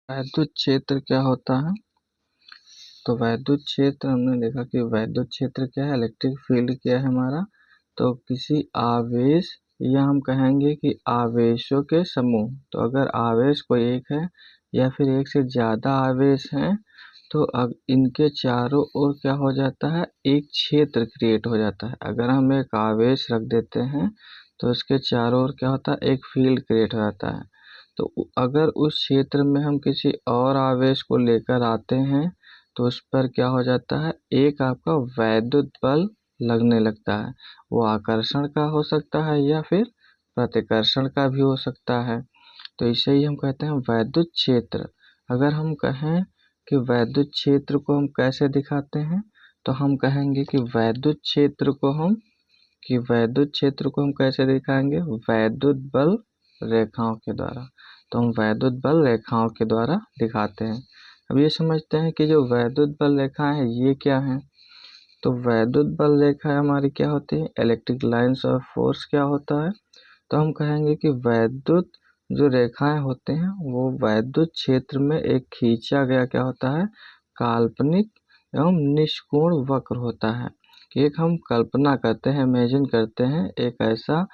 वैद्युत क्षेत्र क्या होता है? तो वैद्युत क्षेत्र हमने देखा कि वैद्युत क्षेत्र क्या है, इलेक्ट्रिक फील्ड क्या है हमारा। तो किसी आवेश या हम कहेंगे कि आवेशों के समूह। तो अगर आवेश कोई एक है या फिर एक से ज़्यादा आवेश हैं तो अब इनके चारों ओर क्या हो जाता है, एक क्षेत्र क्रिएट हो जाता है। अगर हम एक आवेश रख देते हैं तो इसके चारों ओर क्या होता है, एक फील्ड क्रिएट हो जाता है। तो अगर उस क्षेत्र में हम किसी और आवेश को लेकर आते हैं तो उस पर क्या हो जाता है, एक आपका वैद्युत बल लगने लगता है। वो आकर्षण का हो सकता है या फिर प्रतिकर्षण का भी हो सकता है। तो इसे ही हम कहते हैं वैद्युत क्षेत्र। अगर हम कहें कि वैद्युत क्षेत्र को हम कैसे दिखाते हैं, तो हम कहेंगे कि वैद्युत क्षेत्र को हम कैसे दिखाएंगे, वैद्युत बल रेखाओं के द्वारा। तो हम वैद्युत बल रेखाओं के द्वारा दिखाते हैं। अब ये समझते हैं कि जो वैद्युत बल रेखाएं हैं ये क्या हैं। तो वैद्युत बल रेखाएं हमारी क्या होती है, इलेक्ट्रिक लाइंस ऑफ फोर्स क्या होता है। तो हम कहेंगे कि वैद्युत जो रेखाएं होते हैं वो वैद्युत क्षेत्र में एक खींचा गया क्या होता है, काल्पनिक एवं निष्कोण वक्र होता है। कि एक हम कल्पना करते हैं, इमेजिन करते हैं, एक ऐसा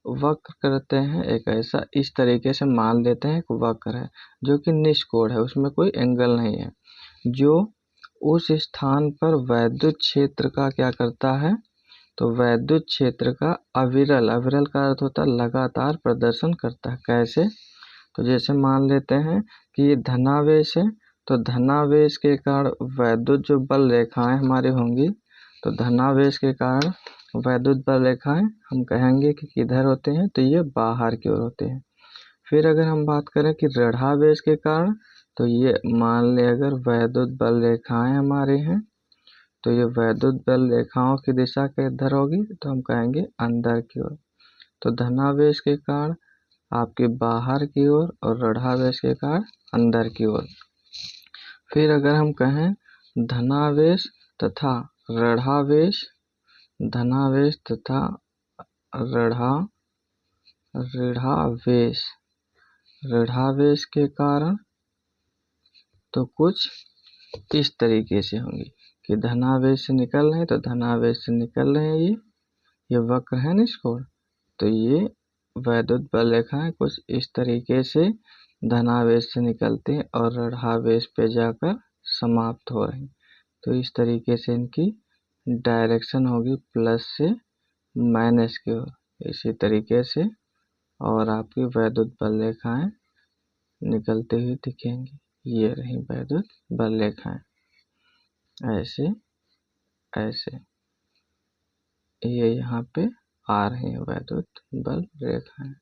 वक्र करते हैं, एक ऐसा इस तरीके से मान लेते हैं एक वक्र है जो कि निष्कोण है, उसमें कोई एंगल नहीं है, जो उस स्थान पर वैद्युत क्षेत्र का क्या करता है, तो वैद्युत क्षेत्र का अविरल का अर्थ होता है लगातार प्रदर्शन करता है। कैसे, तो जैसे मान लेते हैं कि ये धनावेश है, तो धनावेश के कारण वैद्युत जो बल रेखाएं हमारी होंगी, तो धनावेश के कारण वैद्युत बल रेखाएं हम कहेंगे कि किधर होते हैं, तो ये बाहर की ओर होते हैं। फिर अगर हम बात करें कि ऋणावेश के कारण, तो ये मान ले अगर वैद्युत बल रेखाएं हमारे हैं तो ये वैद्युत बल रेखाओं की दिशा किधर होगी, तो हम कहेंगे अंदर की ओर। तो धनावेश के कारण आपके बाहर की ओर और ऋणावेश के कारण अंदर की ओर। फिर अगर हम कहें धनावेश तथा ऋणावेश, धनावेश तथा ऋणावेश, ऋणावेश के कारण तो कुछ इस तरीके से होंगी कि धनावेश से निकल रहे हैं तो धनावेश से निकल रहे हैं, ये वक्र है निष्कोण। तो ये वैद्युत बल रेखाएं कुछ इस तरीके से धनावेश से निकलते हैं और ऋणावेश पे जाकर समाप्त हो रहे हैं। तो इस तरीके से इनकी डायरेक्शन होगी प्लस से माइनस की ओर, इसी तरीके से और आपकी वैद्युत बल रेखाएं निकलते हुए दिखेंगी। ये रही वैद्युत बल रेखाएं, ऐसे ऐसे ये यहाँ पे आ रहे हैं वैद्युत बल रेखाएं,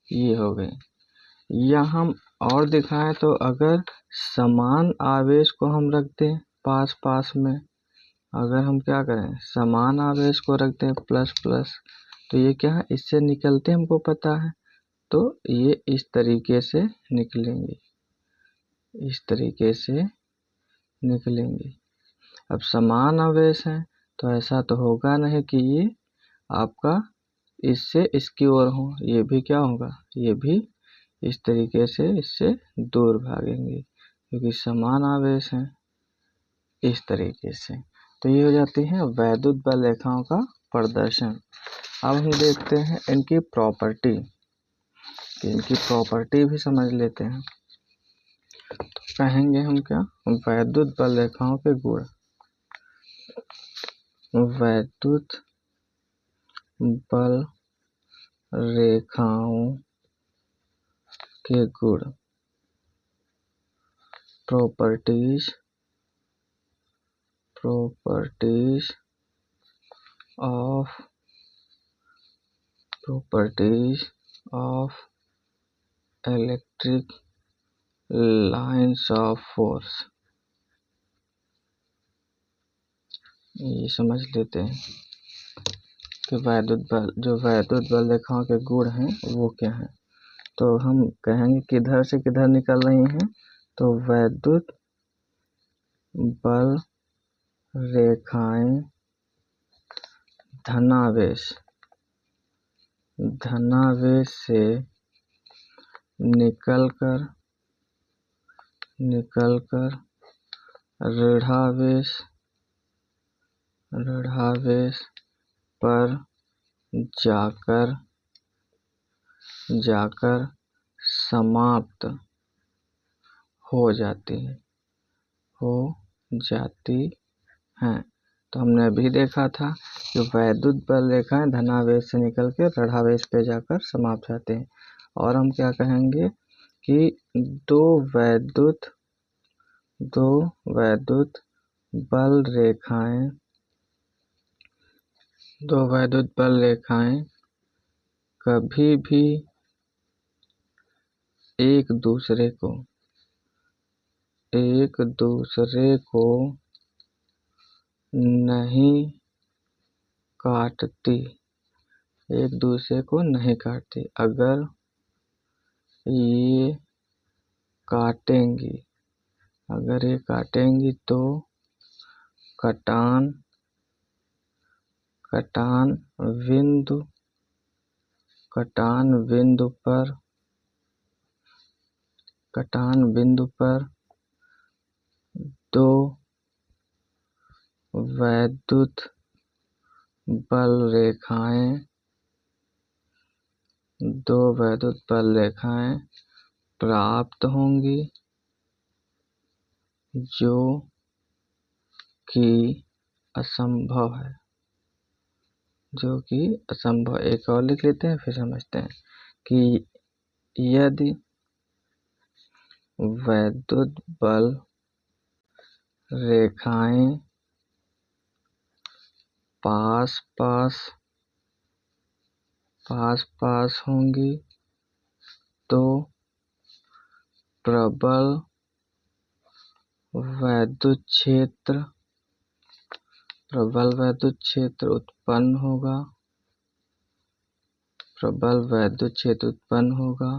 ये हो गई। या हम और दिखाएं तो अगर समान आवेश को हम रख दें पास पास में, अगर हम क्या करें समान आवेश को रख दें प्लस प्लस, तो ये क्या है, इससे निकलते हमको पता है, तो ये इस तरीके से निकलेंगे, इस तरीके से निकलेंगे। अब समान आवेश है तो ऐसा तो होगा नहीं कि ये आपका इससे इसकी ओर हो, ये भी क्या होगा, ये भी इस तरीके से इससे दूर भागेंगे क्योंकि समान आवेश है, इस तरीके से। तो ये हो जाती है वैद्युत बल रेखाओं का प्रदर्शन। अब हम देखते हैं इनकी प्रॉपर्टी, कि इनकी प्रॉपर्टी भी समझ लेते हैं। तो कहेंगे हम क्या, वैद्युत बल रेखाओं के गुण, वैद्युत बल रेखाओं के गुण, properties of electric lines of force. ये समझ लेते हैं कि वैद्युत बल रेखाओं के गुण हैं वो क्या हैं। तो हम कहेंगे किधर से किधर निकल रही हैं, तो वैद्युत बल रेखाएं धनावेश से निकलकर निकलकर ऋणावेश पर जाकर समाप्त हो जाती हैं। तो हमने अभी देखा था कि वैद्युत बल रेखाएं धनावेश से निकल के ऋणावेश पे जाकर समाप्त होते हैं। और हम क्या कहेंगे कि दो वैद्युत बल रेखाएं कभी भी एक दूसरे को नहीं काटती। अगर ये काटेंगी तो कटान बिंदु पर दो वैद्युत बल रेखाएं प्राप्त होंगी, जो कि असंभव है। एक और लिख लेते हैं, फिर समझते हैं कि यदि वैद्युत बल रेखाएं पास पास होंगी तो प्रबल वैद्युत क्षेत्र उत्पन्न होगा।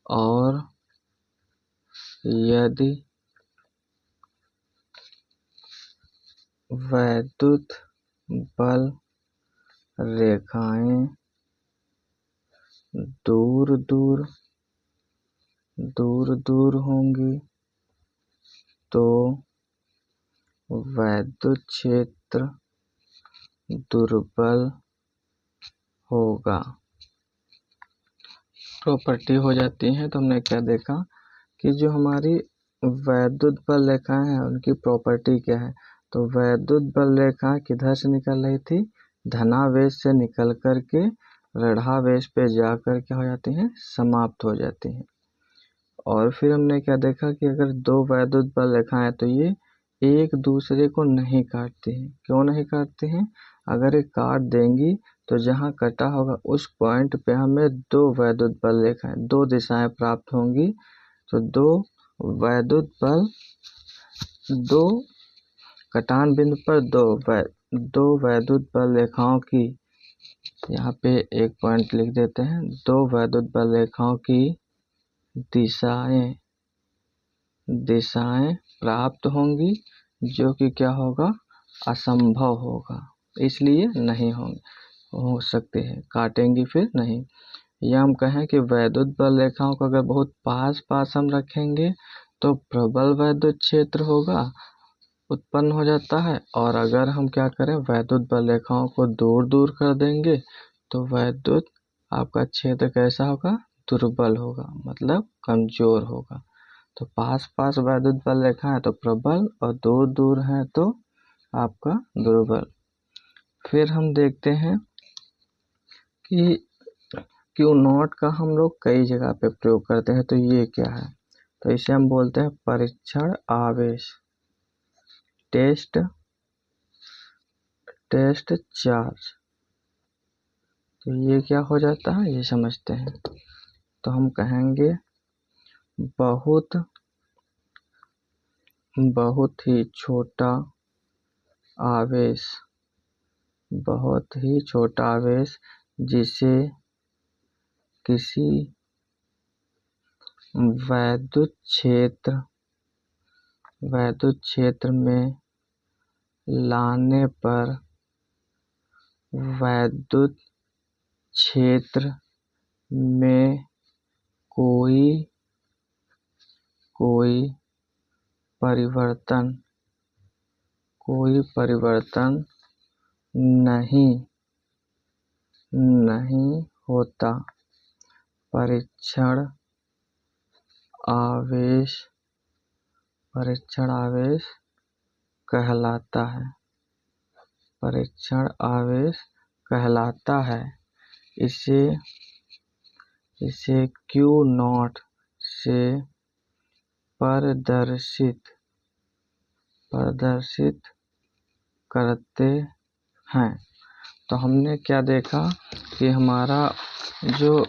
और यदि वैद्युत बल रेखाएं दूर होंगी तो वैद्युत क्षेत्र दुर्बल होगा। प्रॉपर्टी हो जाती है। तो हमने क्या देखा कि जो हमारी वैद्युत बल रेखाएं हैं उनकी प्रॉपर्टी क्या है। तो वैद्युत बल रेखाएं किधर से निकल रही थी, धनावेश से निकल करके ऋणावेश पे जाकर क्या हो जाती हैं, समाप्त हो जाती हैं। और फिर हमने क्या देखा कि अगर दो वैद्युत बल रेखाएं तो ये एक दूसरे को नहीं काटती हैं। क्यों नहीं काटती हैं? अगर ये काट देंगी तो जहां कटा होगा उस पॉइंट पे हमें दो वैद्युत बल रेखाएं, दो दिशाएं प्राप्त होंगी। तो दो कटान बिंदु पर दो वैद्युत बल रेखाओं की, यहाँ पे एक पॉइंट लिख देते हैं, दो वैद्युत बल रेखाओं की दिशाएं प्राप्त होंगी, जो कि क्या होगा, असंभव होगा। इसलिए नहीं हो सकते हैं, काटेंगी फिर नहीं। या हम कहें कि वैद्युत बल रेखाओं को अगर बहुत पास हम रखेंगे तो प्रबल वैद्युत क्षेत्र उत्पन्न हो जाता है। और अगर हम क्या करें, वैद्युत बल रेखाओं को दूर कर देंगे तो वैद्युत आपका क्षेत्र कैसा होगा, दुर्बल होगा, मतलब कमजोर होगा। तो पास वैद्युत बल रेखा है तो प्रबल, और दूर है तो आपका दुर्बल। फिर हम देखते हैं कि Q0 का हम लोग कई जगह पे प्रयोग करते हैं। तो ये क्या है, तो इसे हम बोलते हैं परीक्षण आवेश, टेस्ट चार्ज। तो ये क्या हो जाता है, ये समझते हैं। तो हम कहेंगे बहुत ही छोटा आवेश जिसे किसी वैद्युत क्षेत्र में लाने पर वैद्युत क्षेत्र में कोई कोई परिवर्तन नहीं होता। परीक्षण आवेश कहलाता है। इसे Q नॉट से प्रदर्शित करते हैं। तो हमने क्या देखा कि हमारा जो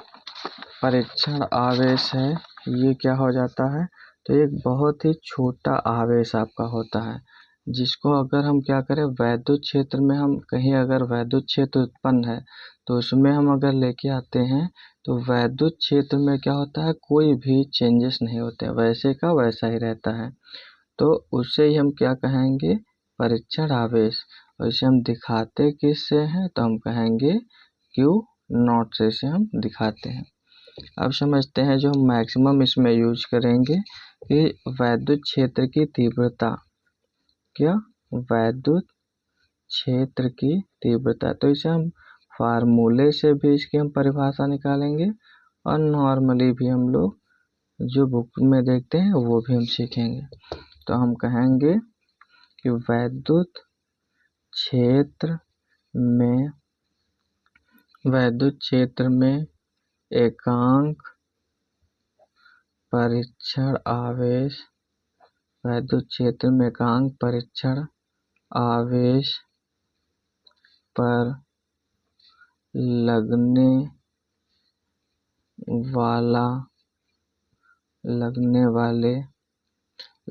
परीक्षण आवेश है ये क्या हो जाता है, तो एक बहुत ही छोटा आवेश आपका होता है, जिसको अगर हम क्या करें वैद्युत क्षेत्र में, हम कहीं अगर वैद्युत क्षेत्र उत्पन्न है तो उसमें हम अगर लेके आते हैं तो वैद्युत क्षेत्र में क्या होता है, कोई भी चेंजेस नहीं होते, वैसे का वैसा ही रहता है। तो उससे ही हम क्या कहेंगे, परीक्षण आवेश। और इसे हम दिखाते किससे हैं, तो हम कहेंगे Q नॉट से इसे हम दिखाते हैं। अब समझते हैं जो हम मैक्सिमम इसमें यूज करेंगे कि वैद्युत क्षेत्र की तीव्रता, वैद्युत क्षेत्र की तीव्रता। तो इसे हम फार्मूले से भी इसकी हम परिभाषा निकालेंगे और नॉर्मली भी हम लोग जो बुक में देखते हैं वो भी हम सीखेंगे। तो हम कहेंगे कि वैद्युत क्षेत्र में एकांक परीक्षण आवेश पर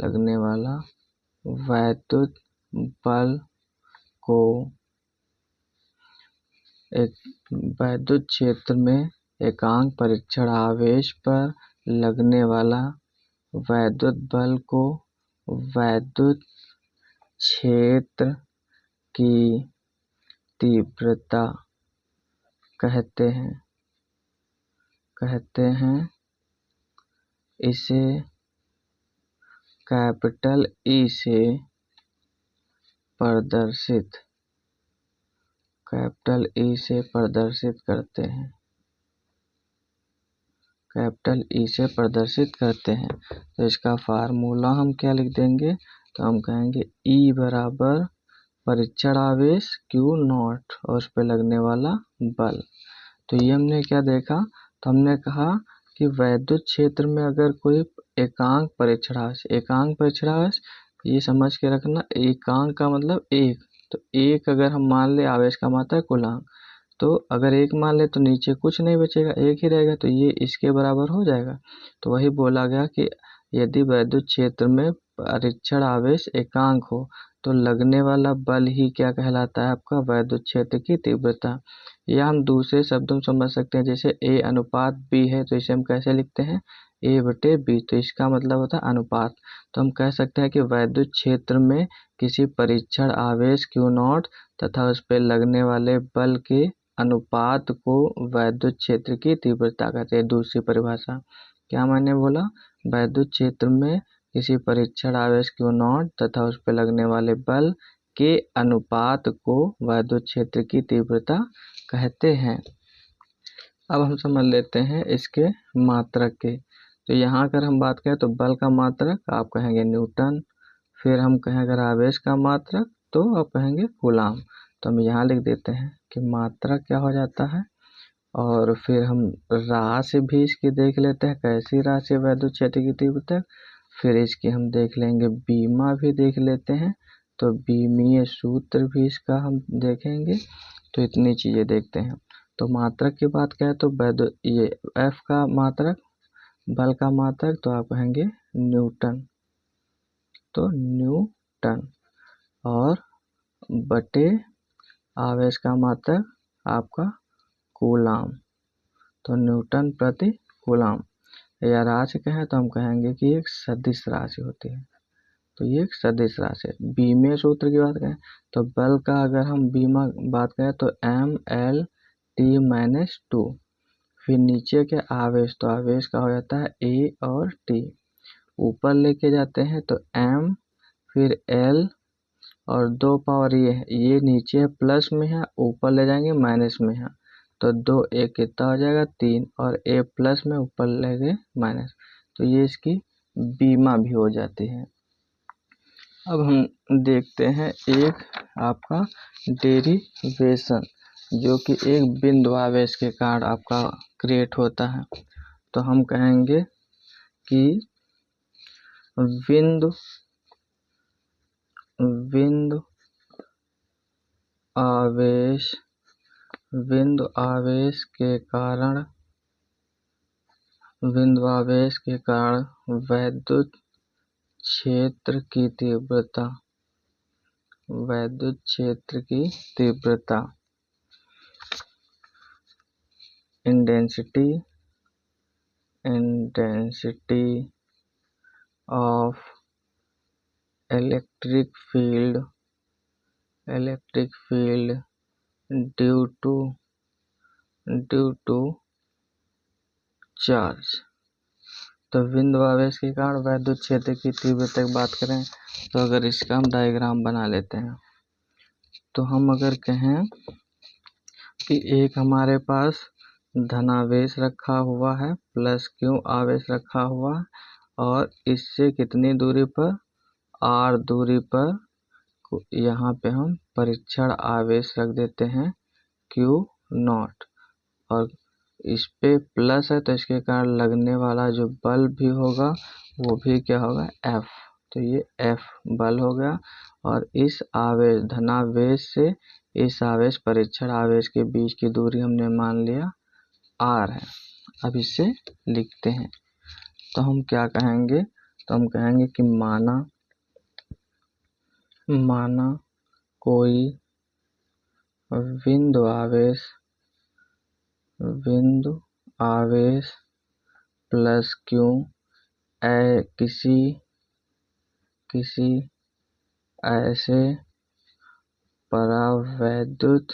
लगने वाला वैद्युत बल को, वैद्युत क्षेत्र में एकांक परीक्षण आवेश पर लगने वाला वैद्युत बल को वैद्युत क्षेत्र की तीव्रता कहते हैं। इसे कैपिटल E से प्रदर्शित करते हैं। तो इसका फार्मूला हम क्या लिख देंगे, तो हम कहेंगे E बराबर परीक्षण आवेश Q नॉट और उस पर लगने वाला बल। तो ये हमने क्या देखा, तो हमने कहा कि वैद्युत क्षेत्र में अगर कोई एकांक परीक्षण आवेश, ये समझ के रखना, एकांक का मतलब एक, तो एक अगर हम मान ले आवेश का मात्रा कूलांक, तो अगर एक मान ले तो नीचे कुछ नहीं बचेगा, एक ही रहेगा, तो ये इसके बराबर हो जाएगा। तो वही बोला गया कि यदि वैद्युत क्षेत्र में परीक्षण आवेश एकांक हो तो लगने वाला बल ही क्या कहलाता है, आपका वैद्युत क्षेत्र की तीव्रता। या हम दूसरे शब्दों में समझ सकते हैं, जैसे A अनुपात B है तो इसे हम कैसे लिखते हैं, A/B, तो इसका मतलब होता है अनुपात। तो हम कह सकते हैं कि वैद्युत क्षेत्र में किसी परीक्षण आवेश Q नॉट तथा उस पर लगने वाले बल के अनुपात को वैद्युत क्षेत्र की तीव्रता कहते हैं। दूसरी परिभाषा क्या मैंने बोला, वैद्युत क्षेत्र में किसी परीक्षण आवेश Q नॉट तथा उस पर लगने वाले बल के अनुपात को वैद्युत क्षेत्र की तीव्रता कहते हैं। अब हम समझ लेते हैं इसके मात्रक के। तो यहाँ अगर हम बात करें तो बल का मात्रक आप कहेंगे न्यूटन, फिर हम कहें अगर आवेश का मात्रक तो आप कहेंगे कूलाम। तो हम यहाँ लिख देते हैं कि मात्रक क्या हो जाता है, और फिर हम राशि भी इसकी देख लेते हैं, कैसी राशि वैद्युत क्षेत्र की तीव्रता, फिर इसकी हम देख लेंगे बीमा भी देख लेते हैं, तो बीमीय सूत्र भी इसका हम देखेंगे। तो इतनी चीजें देखते हैं। तो मात्रक की बात करें तो वैद्युत ये F का मात्रक, बल का मात्रक तो आप कहेंगे न्यूटन, तो न्यूटन, और बटे आवेश का मात्रक आपका कूलाम, तो न्यूटन प्रति कूलाम। या राशि कहें तो हम कहेंगे कि एक सदिश राशि होती है, तो ये एक सदिश राशि है। बीमीय सूत्र की बात करें तो बल का अगर हम बीमा बात करें तो ML T-2, फिर नीचे के आवेश, तो आवेश का हो जाता है A और T, ऊपर लेके जाते हैं तो m फिर l और 2 पावर ये नीचे है प्लस में है, ऊपर ले जाएंगे माइनस में है, तो 2 एक कितना हो जाएगा 3 और a प्लस में ऊपर ले गए माइनस, तो ये इसकी बीमा भी हो जाती है। अब हम देखते हैं एक आपका डेरिवेशन जो कि एक बिंदु आवेश के कारण आपका क्रिएट होता है। तो हम कहेंगे कि बिंदु आवेश के कारण वैद्युत क्षेत्र की तीव्रता intensity of electric field due to charge. तो बिंदु आवेश के कारण वैद्युत क्षेत्र की तीव्रता की बात करें तो अगर इसका हम डायग्राम बना लेते हैं, तो हम अगर कहें कि एक हमारे पास धनावेश रखा हुआ है प्लस q आवेश रखा हुआ है और इससे कितनी दूरी पर r दूरी पर यहाँ पे हम परीक्षण आवेश रख देते हैं Q0 और इस पे प्लस है तो इसके कारण लगने वाला जो बल भी होगा वो भी क्या होगा F, तो ये F बल हो गया और इस आवेश धनावेश से इस आवेश परीक्षण आवेश के बीच की दूरी हमने मान लिया R है। अब इसे लिखते हैं तो हम क्या कहेंगे, तो हम कहेंगे कि माना कोई बिंदु आवेश प्लस q किसी ऐसे परावैद्युत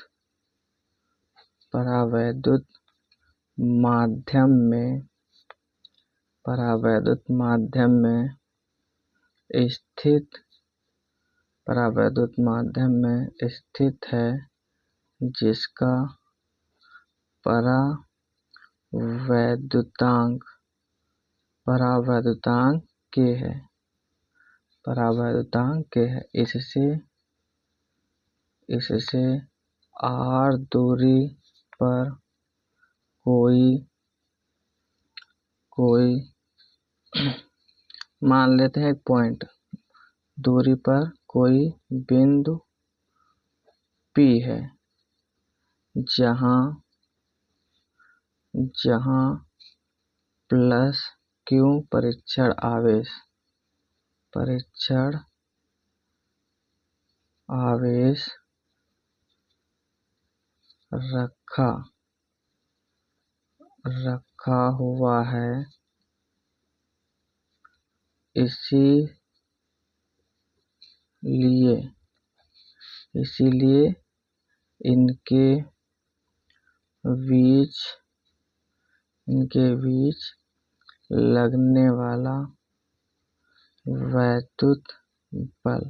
माध्यम में स्थित है जिसका परावैद्युतांक k है, इससे r दूरी पर कोई मान लेते हैं एक पॉइंट दूरी पर कोई बिंदु P है जहां प्लस q परीक्षण आवेश रखा हुआ है, इसीलिए इनके बीच लगने वाला वैद्युत बल।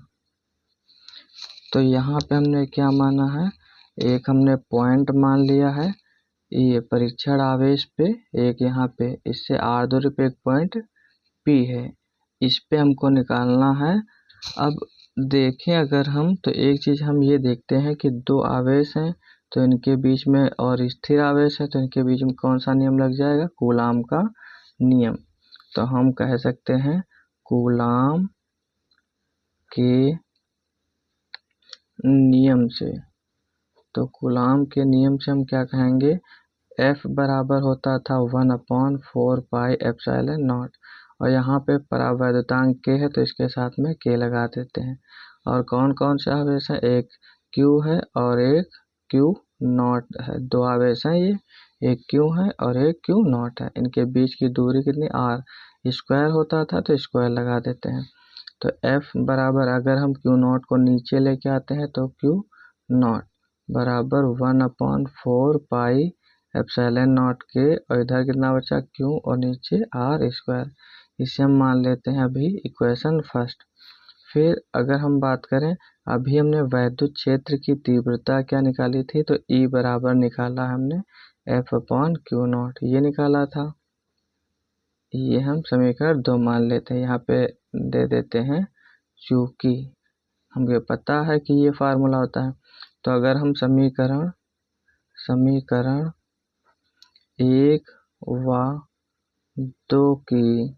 तो यहाँ पे हमने क्या माना है, एक हमने पॉइंट मान लिया है ये परीक्षण आवेश पे, एक यहाँ पे इससे r दूरी पे एक पॉइंट P है, इस पे हमको निकालना है। अब देखें अगर हम तो एक चीज हम ये देखते हैं कि दो आवेश हैं तो इनके बीच में और स्थिर आवेश है तो इनके बीच में कौन सा नियम लग जाएगा, कूलाम का नियम। तो हम कह सकते हैं कूलाम के नियम से, तो कूलाम के नियम से हम क्या कहेंगे, F बराबर होता था 1/4 पाई एप्सिलॉन नॉट और यहाँ पे परावैद्युतांक k है तो इसके साथ में k लगा देते हैं। और कौन कौन से आवेश है, एक Q है और एक Q0 है, दो आवेश हैं ये, एक Q है और एक Q0 है, इनके बीच की दूरी कितनी r, स्क्वायर होता था तो स्क्वायर लगा देते हैं। तो F बराबर अगर हम Q0 को नीचे लेके आते हैं तो Q0 बराबर 1/4 पाई एप्सिलॉन नॉट के और इधर कितना बचा Q और नीचे r स्क्वायर, इसे हम मान लेते हैं अभी इक्वेशन फर्स्ट। फिर अगर हम बात करें, अभी हमने वैद्युत क्षेत्र की तीव्रता क्या निकाली थी, तो E बराबर निकाला हमने F/Q0, ये निकाला था। ये हम समीकरण 2 मान लेते हैं, यहाँ पे दे देते हैं चूंकि हमें पता है कि ये फार्मूला होता है। तो अगर हम समीकरण 1 व 2 की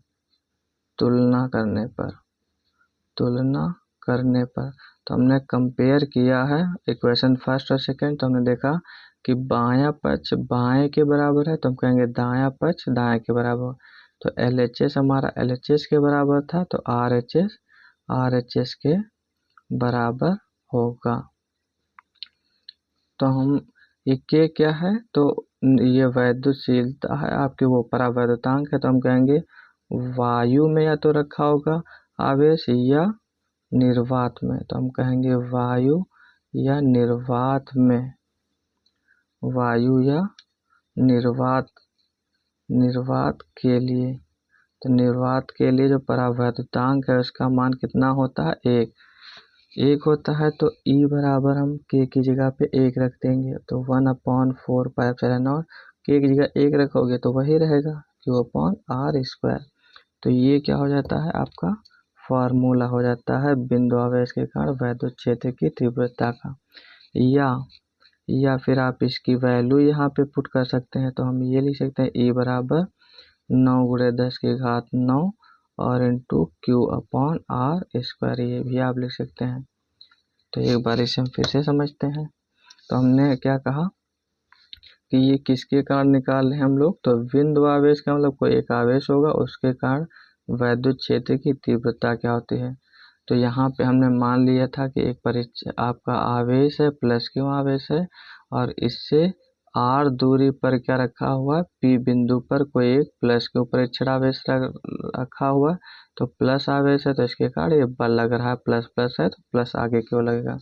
तुलना करने पर तो हमने कंपेयर किया है इक्वेशन फर्स्ट और सेकंड। तो हमने देखा कि बायां पक्ष बाएं के बराबर है, तो हम कहेंगे दायां पक्ष दाएं के बराबर। तो LHS हमारा LHS के बराबर था, तो RHS के बराबर होगा। तो हम ये K क्या है, तो ये वैद्युतशीलता है आपकी, वो परावैद्युतांक है। तो हम कहेंगे वायु में या तो रखा होगा आवेश या निर्वात में। तो हम कहेंगे वायु या निर्वात में, वायु या निर्वात के लिए। तो निर्वात के लिए जो परावैद्युतांक है उसका मान कितना होता है, 1 होता है। तो E बराबर हम K की जगह पे 1 रख देंगे, तो 1/4πε0। K की जगह 1 रखोगे तो वही रहेगा Q/R²। तो ये क्या हो जाता है, आपका फार्मूला हो जाता है बिंदु आवेश के कारण वैद्युत क्षेत्र की तीव्रता का। या फिर आप इसकी वैल्यू यहाँ पे पुट कर सकते हैं। तो हम ये लिख सकते हैं E बराबर 9×10⁹ और इंटू Q/R², ये भी आप लिख सकते हैं। तो एक बार इसे हम फिर से समझते हैं। तो हमने क्या कहा कि ये किसके कारण निकाल रहे हैं हम लोग, तो बिंदु आवेश का मतलब कोई एक आवेश होगा, उसके कारण वैद्युत क्षेत्र की तीव्रता क्या होती है। तो यहाँ पे हमने मान लिया था कि एक आपका आवेश है, प्लस क्यू आवेश है, और इससे R दूरी पर क्या रखा हुआ है, P बिंदु पर कोई एक प्लस के ऊपर एक आवेश रखा हुआ है। तो प्लस आवेश है, तो इसके कारण ये बल लग रहा है, प्लस प्लस है तो प्लस आगे क्यों लगेगा।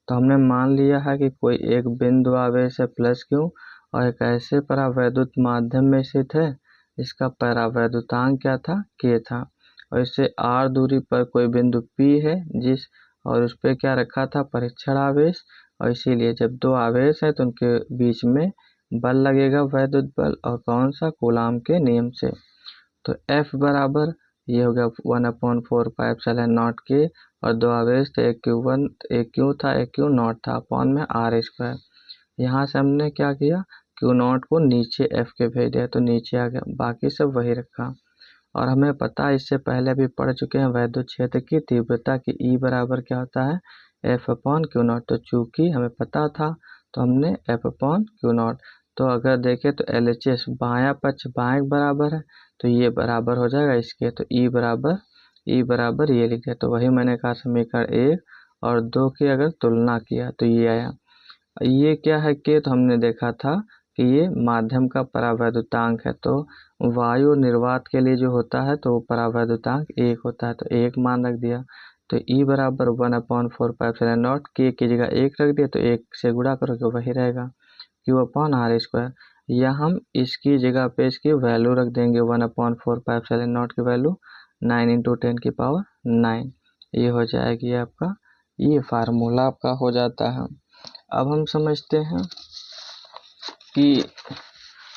तो हमने मान लिया है कि कोई एक बिंदु आवेश है प्लस क्यू और एक ऐसे परावैद्युत माध्यम में स्थित है, इसका परावैद्युतांक क्या था, K था। और इससे R दूरी पर कोई बिंदु P है जिस और उस पर क्या रखा था, परीक्षण आवेश। और इसीलिए जब दो आवेश है तो उनके बीच में बल लगेगा, वैद्युत बल, और कौन सा, कूलाम के नियम से। तो F बराबर ये हो गया 1/4πε0 के, और दो आवेश थे, एक Q था एक Q0 था, अपॉन में R²। यहाँ से हमने क्या किया, Q0 को नीचे F के भेज दिया, तो नीचे आ गया, बाकी सब वही रखा। और हमें पता है, इससे पहले भी पढ़ चुके हैं वैद्युत क्षेत्र की तीव्रता की E बराबर क्या होता है, F/Q0। तो चूंकि हमें पता था तो हमने F/Q0। तो अगर देखें तो LHS बायां पक्ष बाएं बराबर है, तो ये बराबर हो जाएगा इसके। तो E बराबर ये लिख दिया। तो वही मैंने कहा समीकरण 1 और 2 की अगर तुलना किया तो ये आया। ये क्या है K, तो हमने देखा था कि ये माध्यम का परावैद्युतांक है। तो वायु निर्वात के लिए जो होता है तो परावैद्युतांक 1 होता है, तो 1 मान रख दिया। तो E बराबर 1/4πε0, K की जगह 1 रख दिया, तो 1 से गुणा करोगे वही रहेगा Q/R²। या हम इसकी जगह पे इसकी वैल्यू रख देंगे 1/4πε0 की वैल्यू 9 × 10⁹ ये हो जाएगी आपका, ये फार्मूला आपका हो जाता है। अब हम समझते हैं कि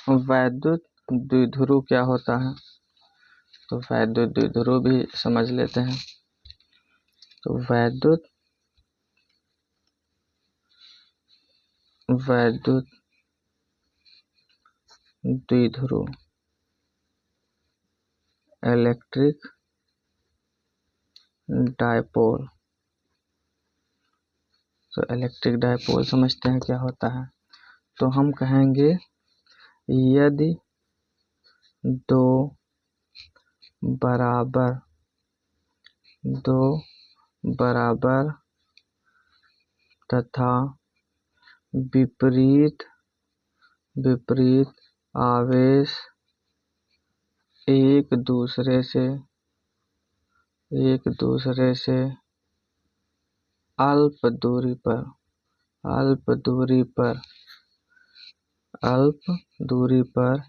वैद्युत द्विध्रुव क्या होता है। तो वैद्युत द्विध्रुव भी समझ लेते हैं। तो वैद्युत द्विध्रुव इलेक्ट्रिक डायपोल। तो इलेक्ट्रिक डायपोल समझते हैं क्या होता है। तो हम कहेंगे यदि दो बराबर तथा विपरीत आवेश एक दूसरे से अल्प दूरी पर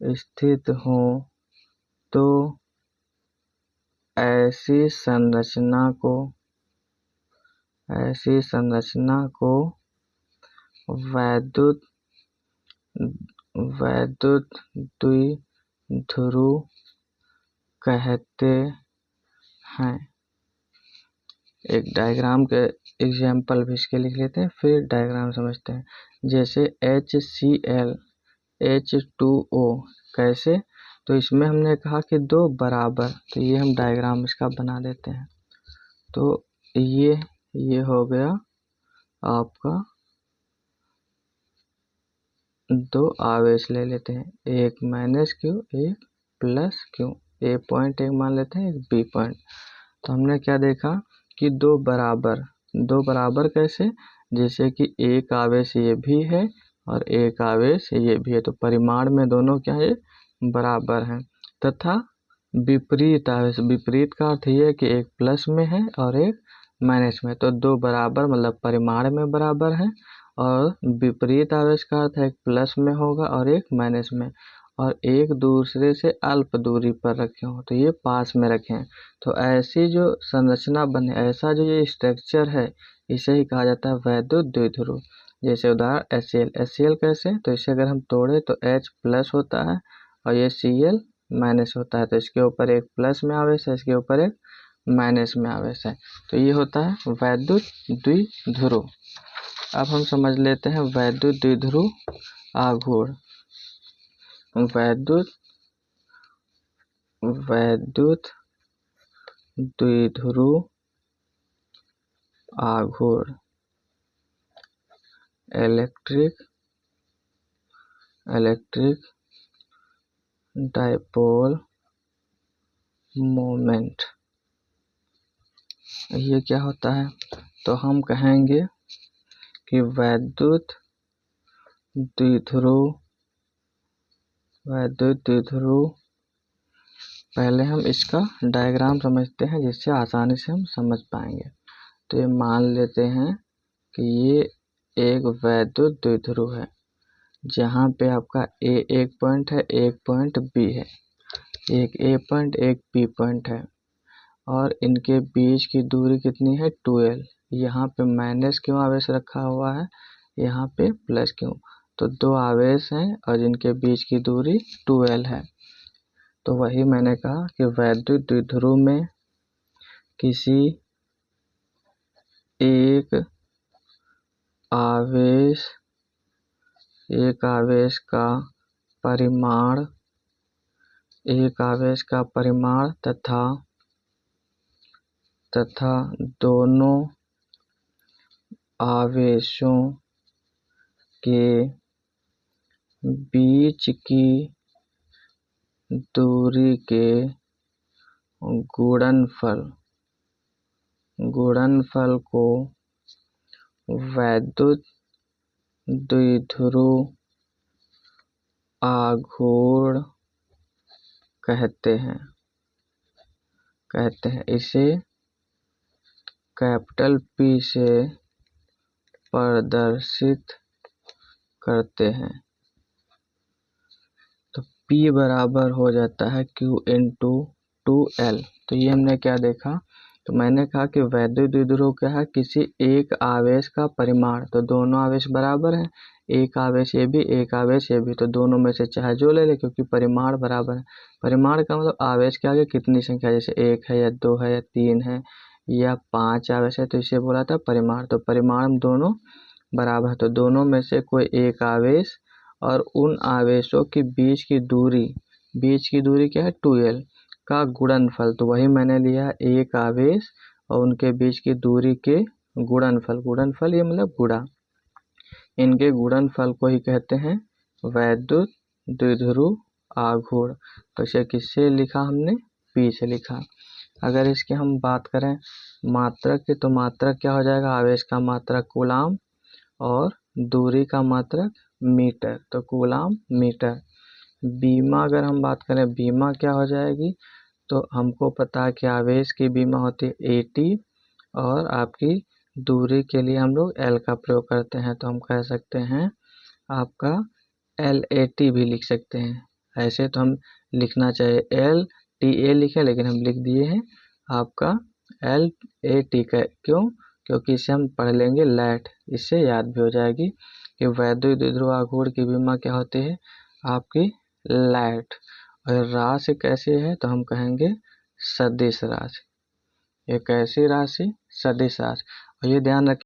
स्थित हो तो ऐसी संरचना को वैद्युत द्विध्रुव कहते हैं। एक डायग्राम के एग्जाम्पल भी इसके लिख लेते हैं, फिर डायग्राम समझते हैं। जैसे HCl H2O कैसे, तो इसमें हमने कहा कि दो बराबर, तो ये हम डायग्राम इसका बना देते हैं। तो ये हो गया आपका दो आवेश ले लेते हैं, एक -q एक +q, ए पॉइंट एक मान लेते हैं, एक बी पॉइंट। तो हमने क्या देखा कि दो बराबर कैसे, जैसे कि एक आवेश ये भी है और एक आवेश ये भी है, तो परिमाण में दोनों क्या है, बराबर हैं। तथा विपरीत आवेश, विपरीत का अर्थ ये है कि एक प्लस में है और एक माइनस में, तो दो बराबर मतलब परिमाण में बराबर है। और विपरीत आवेश का अर्थ है एक प्लस में होगा और एक माइनस में, और एक दूसरे से अल्प दूरी पर रखे हों, तो ये पास में रखें। तो ऐसी जो संरचना बने, ऐसा जो ये स्ट्रक्चर है, इसे ही कहा जाता है वैद्युत द्विध्रुव। जैसे उदाहरण HCl कैसे, तो इसे अगर हम तोड़े तो H+ होता है और ये Cl- होता है, तो इसके ऊपर एक प्लस में आवेश है, इसके ऊपर एक माइनस में आवेश है, तो ये होता है वैद्युत द्विध्रुव। अब हम समझ लेते हैं वैद्युत द्विध्रुव आघूर्ण। वैद्युत द्विध्रुव आघूर्ण, इलेक्ट्रिक डाइपोल मोमेंट। ये क्या होता है, तो हम कहेंगे कि वैद्युत द्विध्रुव, पहले हम इसका डायग्राम समझते हैं जिससे आसानी से हम समझ पाएंगे। तो ये मान लेते हैं कि ये एक वैद्युत द्विध्रुव है, जहाँ पे आपका A एक पॉइंट है, एक पॉइंट B है, एक A पॉइंट एक B पॉइंट है, और इनके बीच की दूरी कितनी है, 2L। यहाँ पे माइनस क्यों आवेश रखा हुआ है, यहाँ पे प्लस क्यों, तो दो आवेश हैं और जिनके बीच की दूरी 2L है। तो वही मैंने कहा कि वैद्युत द्विध्रुव में किसी एक आवेश का परिमाण तथा दोनों आवेशों के बीच की दूरी के गुणनफल को वैद्युत द्विध्रुव आघूर्ण कहते हैं। इसे कैपिटल P से प्रदर्शित करते हैं। तो P बराबर हो जाता है Q × 2L। तो ये हमने क्या देखा, तो मैंने कहा कि वैद्युत द्विध्रुव क्या है, किसी एक आवेश का परिमाण, तो दोनों आवेश बराबर हैं, एक आवेश ये भी एक आवेश ये भी, तो दोनों में से चाहे जो ले ले क्योंकि परिमाण बराबर है। परिमाण का मतलब आवेश के आगे कितनी संख्या, जैसे एक है या दो है या तीन है या 5 आवेश है, तो इसे बोला था परिमाण। तो परिमाण दोनों बराबर, तो दोनों में से कोई एक आवेश और उन आवेशों के बीच की दूरी क्या है, 2L का गुणनफल, तो वही मैंने लिया एक आवेश और उनके बीच की दूरी के गुणनफल ये मतलब गुणा, इनके गुणनफल को ही कहते हैं वैद्युत द्विध्रुव आघूर्ण। तो इसे किससे लिखा हमने, P से लिखा। अगर इसकी हम बात करें मात्रक की, तो मात्रक क्या हो जाएगा, आवेश का मात्रक कूलाम और दूरी का मात्रक मीटर, तो कूलाम मीटर। बीमा अगर हम बात करें, बीमा क्या हो जाएगी, तो हमको पता है कि आवेश की बीमा होती है AT और आपकी दूरी के लिए हम लोग L का प्रयोग करते हैं, तो हम कह सकते हैं आपका LAT भी लिख सकते हैं। ऐसे तो हम लिखना चाहिए L TA लिखे लेकिन हम लिख दिए हैं आपका LAT का। क्यों? क्योंकि इसे हम पढ़ लेंगे लैट, इससे याद भी हो जाएगी कि वैद्युत द्विध्रुव आघूर्ण की विमा क्या होती है आपकी लैट। और राशि कैसी है तो हम कहेंगे सदिश राशि। ये कैसी राशि? सदिश राशि। और ये ध्यान रखिए